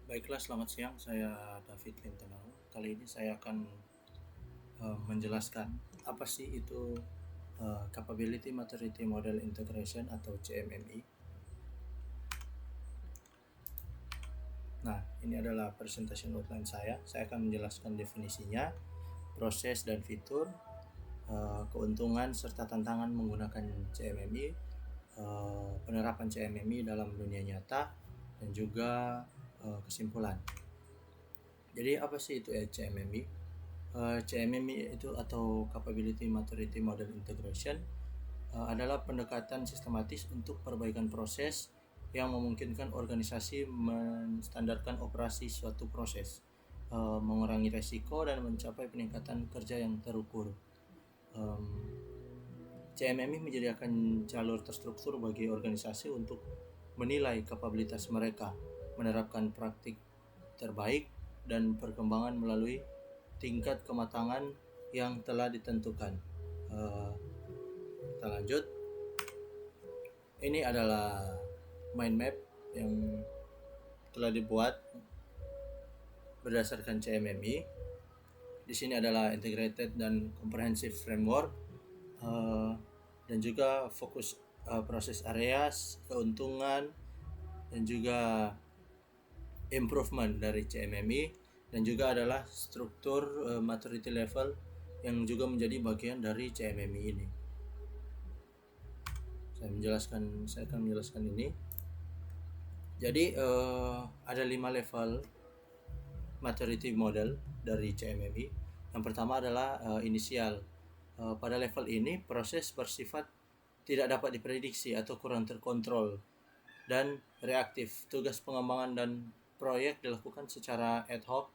Baiklah, selamat siang. Saya David Lintonau. Kali ini saya akan menjelaskan apa sih itu Capability Maturity Model Integration atau CMMI. Nah, ini adalah presentation outline saya. Saya akan menjelaskan definisinya, proses dan fitur, keuntungan serta tantangan menggunakan CMMI, penerapan CMMI dalam dunia nyata, dan juga kesimpulan. Jadi apa sih itu CMMI? CMMI itu atau Capability Maturity Model Integration adalah pendekatan sistematis untuk perbaikan proses yang memungkinkan organisasi menstandarkan operasi suatu proses, mengurangi resiko dan mencapai peningkatan kerja yang terukur. CMMI menyediakan jalur terstruktur bagi organisasi untuk menilai kapabilitas mereka, menerapkan praktik terbaik, dan perkembangan melalui tingkat kematangan yang telah ditentukan. Kita lanjut. Ini adalah mind map yang telah dibuat berdasarkan CMMI. Di sini adalah integrated dan comprehensive framework, dan juga fokus proses areas, keuntungan, dan juga improvement dari CMMI, dan juga adalah struktur maturity level yang juga menjadi bagian dari CMMI ini. Saya akan menjelaskan ini. Jadi ada 5 level maturity model dari CMMI. Yang pertama adalah inisial. Pada level ini proses bersifat tidak dapat diprediksi atau kurang terkontrol dan reaktif. Tugas pengembangan dan proyek dilakukan secara ad hoc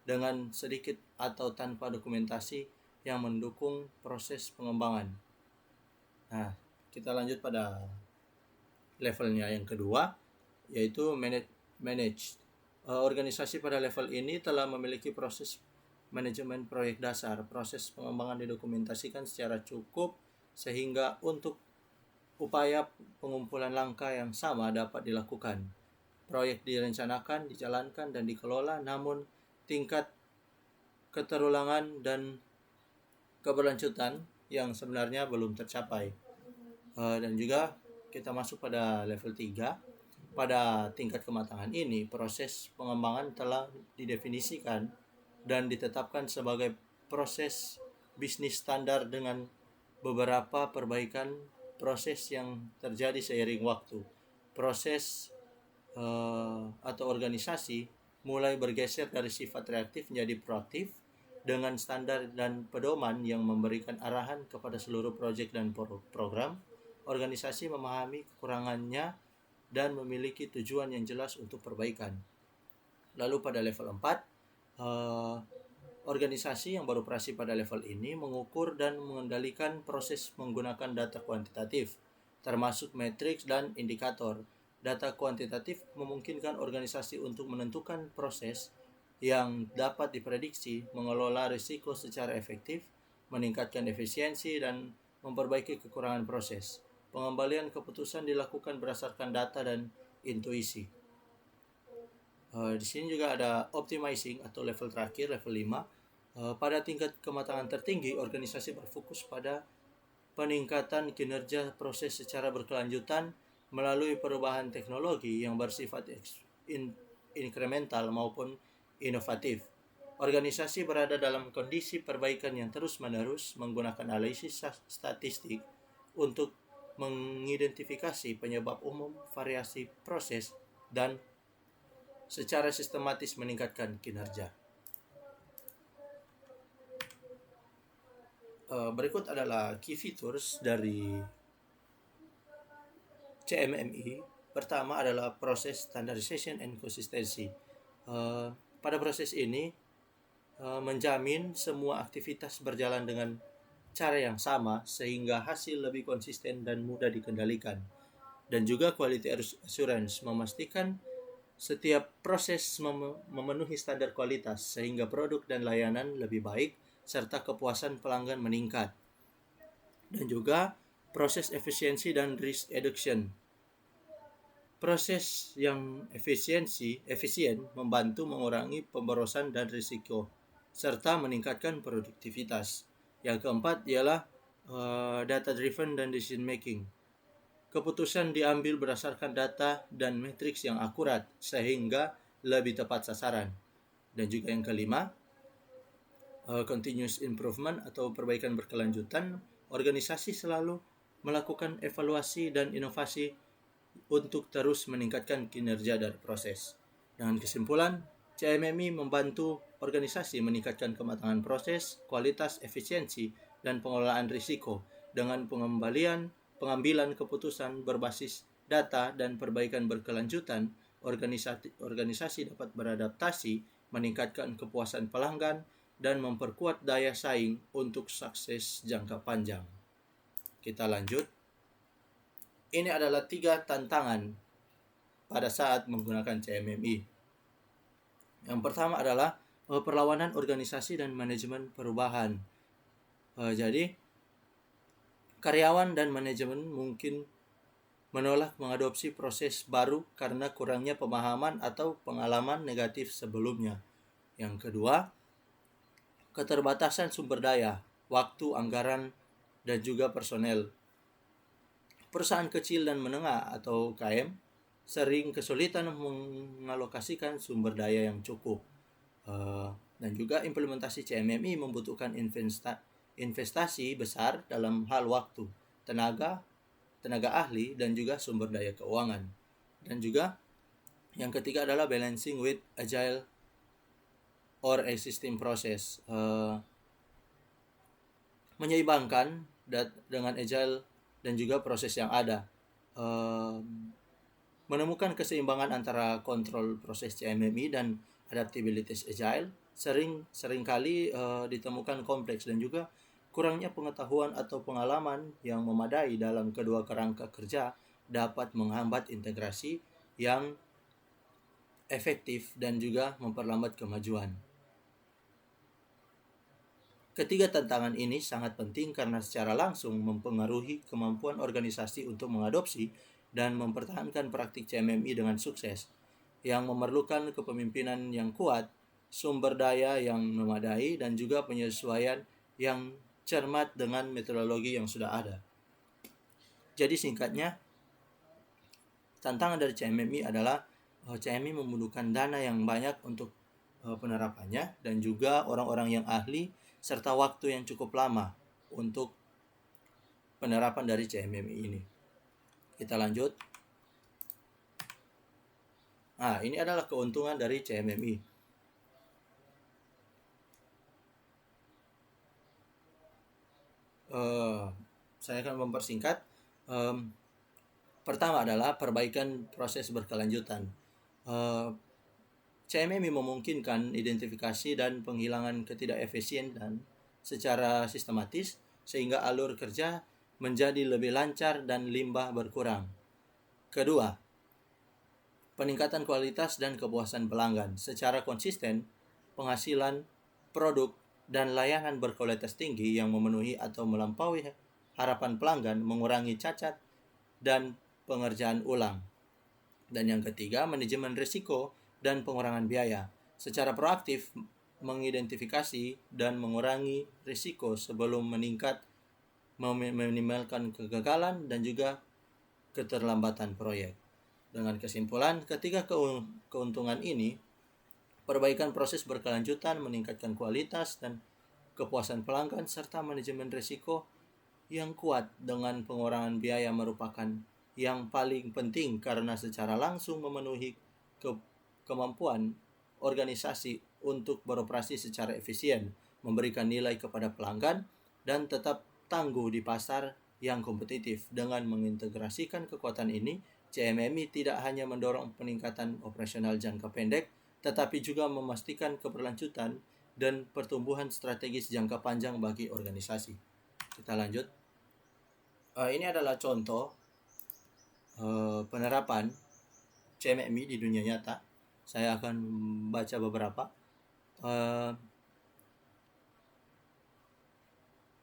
dengan sedikit atau tanpa dokumentasi yang mendukung proses pengembangan. Nah, kita lanjut pada levelnya yang kedua, yaitu manage. Organisasi pada level ini telah memiliki proses manajemen proyek dasar. Proses pengembangan didokumentasikan secara cukup sehingga untuk upaya pengumpulan langkah yang sama dapat dilakukan. Proyek direncanakan, dijalankan, dan dikelola, namun tingkat keterulangan dan keberlanjutan yang sebenarnya belum tercapai. Dan juga kita masuk pada level 3. Pada tingkat kematangan ini, proses pengembangan telah didefinisikan dan ditetapkan sebagai proses bisnis standar dengan beberapa perbaikan proses yang terjadi seiring waktu. Proses atau organisasi mulai bergeser dari sifat reaktif menjadi proaktif dengan standar dan pedoman yang memberikan arahan kepada seluruh proyek dan program. Organisasi memahami kekurangannya dan memiliki tujuan yang jelas untuk perbaikan. Lalu pada level 4, organisasi yang beroperasi pada level ini mengukur dan mengendalikan proses menggunakan data kuantitatif, termasuk matriks dan indikator. Data kuantitatif memungkinkan organisasi untuk menentukan proses yang dapat diprediksi, mengelola risiko secara efektif, meningkatkan efisiensi, dan memperbaiki kekurangan proses. Pengembalian keputusan dilakukan berdasarkan data dan intuisi. Di sini juga ada optimizing atau level terakhir, level 5. Pada tingkat kematangan tertinggi, organisasi berfokus pada peningkatan kinerja proses secara berkelanjutan melalui perubahan teknologi yang bersifat incremental maupun inovatif. Organisasi berada dalam kondisi perbaikan yang terus-menerus menggunakan analisis statistik untuk mengidentifikasi penyebab umum, variasi proses, dan secara sistematis meningkatkan kinerja. Berikut adalah key features dari CMMI. Pertama adalah proses standardization and consistency. Pada proses ini menjamin semua aktivitas berjalan dengan cara yang sama sehingga hasil lebih konsisten dan mudah dikendalikan. Dan juga quality assurance, memastikan setiap proses memenuhi standar kualitas sehingga produk dan layanan lebih baik serta kepuasan pelanggan meningkat. Dan juga proses efisiensi dan risk reduction. Proses yang efisien membantu mengurangi pemborosan dan risiko serta meningkatkan produktivitas. Yang keempat ialah data driven dan decision making. Keputusan diambil berdasarkan data dan matriks yang akurat sehingga lebih tepat sasaran. Dan juga yang kelima, continuous improvement atau perbaikan berkelanjutan. Organisasi selalu melakukan evaluasi dan inovasi untuk terus meningkatkan kinerja dari proses. Dengan kesimpulan, CMMI membantu organisasi meningkatkan kematangan proses, kualitas, efisiensi, dan pengelolaan risiko dengan pengambilan keputusan berbasis data dan perbaikan berkelanjutan. Organisasi dapat beradaptasi, meningkatkan kepuasan pelanggan, dan memperkuat daya saing untuk sukses jangka panjang. Kita lanjut. Ini adalah 3 tantangan pada saat menggunakan CMMI. Yang pertama adalah perlawanan organisasi dan manajemen perubahan. Jadi, karyawan dan manajemen mungkin menolak mengadopsi proses baru karena kurangnya pemahaman atau pengalaman negatif sebelumnya. Yang kedua, keterbatasan sumber daya, waktu, anggaran, dan juga personel. Perusahaan kecil dan menengah atau UKM sering kesulitan mengalokasikan sumber daya yang cukup. Dan juga implementasi CMMI membutuhkan investasi besar dalam hal waktu, tenaga ahli, dan juga sumber daya keuangan. Dan juga yang ketiga adalah balancing with agile or existing process. Menyeimbangkan dengan agile dan juga proses yang ada. Menemukan keseimbangan antara kontrol proses CMMI dan adaptabilitas agile seringkali ditemukan kompleks dan juga kurangnya pengetahuan atau pengalaman yang memadai dalam kedua kerangka kerja dapat menghambat integrasi yang efektif dan juga memperlambat kemajuan. Ketiga tantangan ini sangat penting karena secara langsung mempengaruhi kemampuan organisasi untuk mengadopsi dan mempertahankan praktik CMMI dengan sukses, yang memerlukan kepemimpinan yang kuat, sumber daya yang memadai, dan juga penyesuaian yang cermat dengan metodologi yang sudah ada. Jadi singkatnya, tantangan dari CMMI adalah CMMI membutuhkan dana yang banyak untuk penerapannya dan juga orang-orang yang ahli serta waktu yang cukup lama untuk penerapan dari CMMI ini. Kita lanjut. Ini adalah keuntungan dari CMMI. Saya akan mempersingkat. Pertama adalah perbaikan proses berkelanjutan. CMMI memungkinkan identifikasi dan penghilangan ketidakefisienan secara sistematis sehingga alur kerja menjadi lebih lancar dan limbah berkurang. Kedua, peningkatan kualitas dan kepuasan pelanggan secara konsisten, penghasilan, produk, dan layanan berkualitas tinggi yang memenuhi atau melampaui harapan pelanggan, mengurangi cacat dan pengerjaan ulang. Dan yang ketiga, manajemen risiko dan pengurangan biaya. Secara proaktif mengidentifikasi dan mengurangi risiko sebelum meningkat, meminimalkan kegagalan dan juga keterlambatan proyek. Dengan kesimpulan, ketiga keuntungan ini, perbaikan proses berkelanjutan, meningkatkan kualitas dan kepuasan pelanggan, serta manajemen risiko yang kuat dengan pengurangan biaya merupakan yang paling penting karena secara langsung memenuhi kemampuan organisasi untuk beroperasi secara efisien, memberikan nilai kepada pelanggan, dan tetap tangguh di pasar yang kompetitif. Dengan mengintegrasikan kekuatan ini, CMMI tidak hanya mendorong peningkatan operasional jangka pendek, tetapi juga memastikan keberlanjutan dan pertumbuhan strategis jangka panjang bagi organisasi. Kita lanjut. Ini adalah contoh penerapan CMMI di dunia nyata. Saya akan baca beberapa.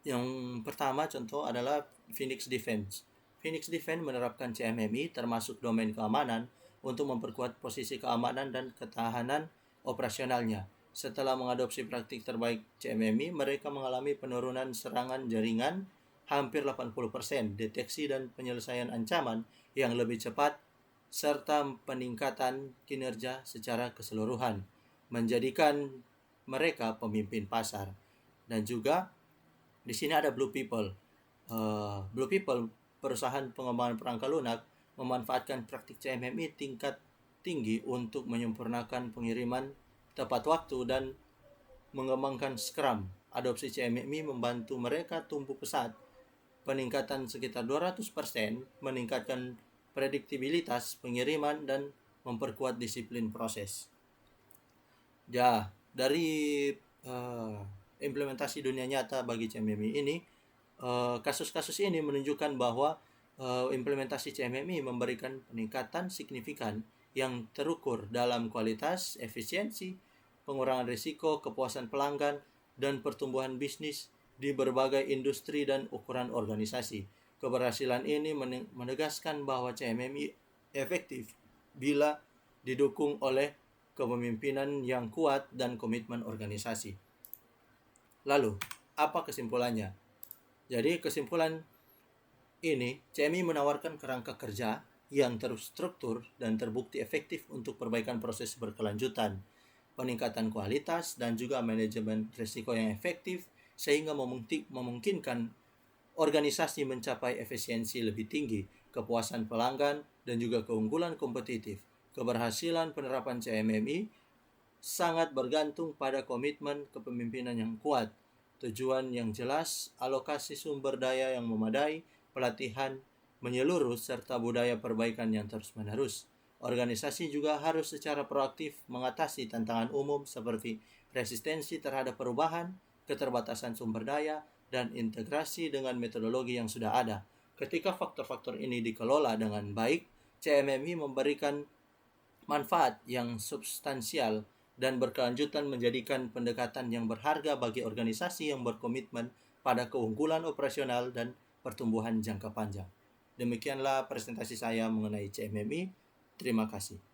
Yang pertama contoh adalah Phoenix Defense. Phoenix Defense menerapkan CMMI termasuk domain keamanan untuk memperkuat posisi keamanan dan ketahanan operasionalnya. Setelah mengadopsi praktik terbaik CMMI, mereka mengalami penurunan serangan jaringan hampir 80%, deteksi dan penyelesaian ancaman yang lebih cepat, serta peningkatan kinerja secara keseluruhan, menjadikan mereka pemimpin pasar. Dan juga di sini ada Blue People. Blue People, perusahaan pengembangan perangkat lunak, memanfaatkan praktik CMMI tingkat tinggi untuk menyempurnakan pengiriman tepat waktu dan mengembangkan Scrum. Adopsi CMMI membantu mereka tumbuh pesat, peningkatan sekitar 200%, meningkatkan prediktibilitas pengiriman dan memperkuat disiplin proses. Ya, dari implementasi dunia nyata bagi CMMI ini, kasus-kasus ini menunjukkan bahwa implementasi CMMI memberikan peningkatan signifikan yang terukur dalam kualitas, efisiensi, pengurangan risiko, kepuasan pelanggan, dan pertumbuhan bisnis di berbagai industri dan ukuran organisasi. Keberhasilan ini menegaskan bahwa CMMI efektif bila didukung oleh kepemimpinan yang kuat dan komitmen organisasi. Lalu, apa kesimpulannya? Jadi kesimpulan ini, CMI menawarkan kerangka kerja yang terstruktur dan terbukti efektif untuk perbaikan proses berkelanjutan, peningkatan kualitas, dan juga manajemen risiko yang efektif, sehingga memungkinkan organisasi mencapai efisiensi lebih tinggi, kepuasan pelanggan, dan juga keunggulan kompetitif. Keberhasilan penerapan CMMI sangat bergantung pada komitmen kepemimpinan yang kuat, tujuan yang jelas, alokasi sumber daya yang memadai, pelatihan menyeluruh, serta budaya perbaikan yang terus-menerus. Organisasi juga harus secara proaktif mengatasi tantangan umum seperti resistensi terhadap perubahan, keterbatasan sumber daya, dan integrasi dengan metodologi yang sudah ada. Ketika faktor-faktor ini dikelola dengan baik, CMMI memberikan manfaat yang substansial dan berkelanjutan, menjadikan pendekatan yang berharga bagi organisasi yang berkomitmen pada keunggulan operasional dan pertumbuhan jangka panjang. Demikianlah presentasi saya mengenai CMMI. Terima kasih.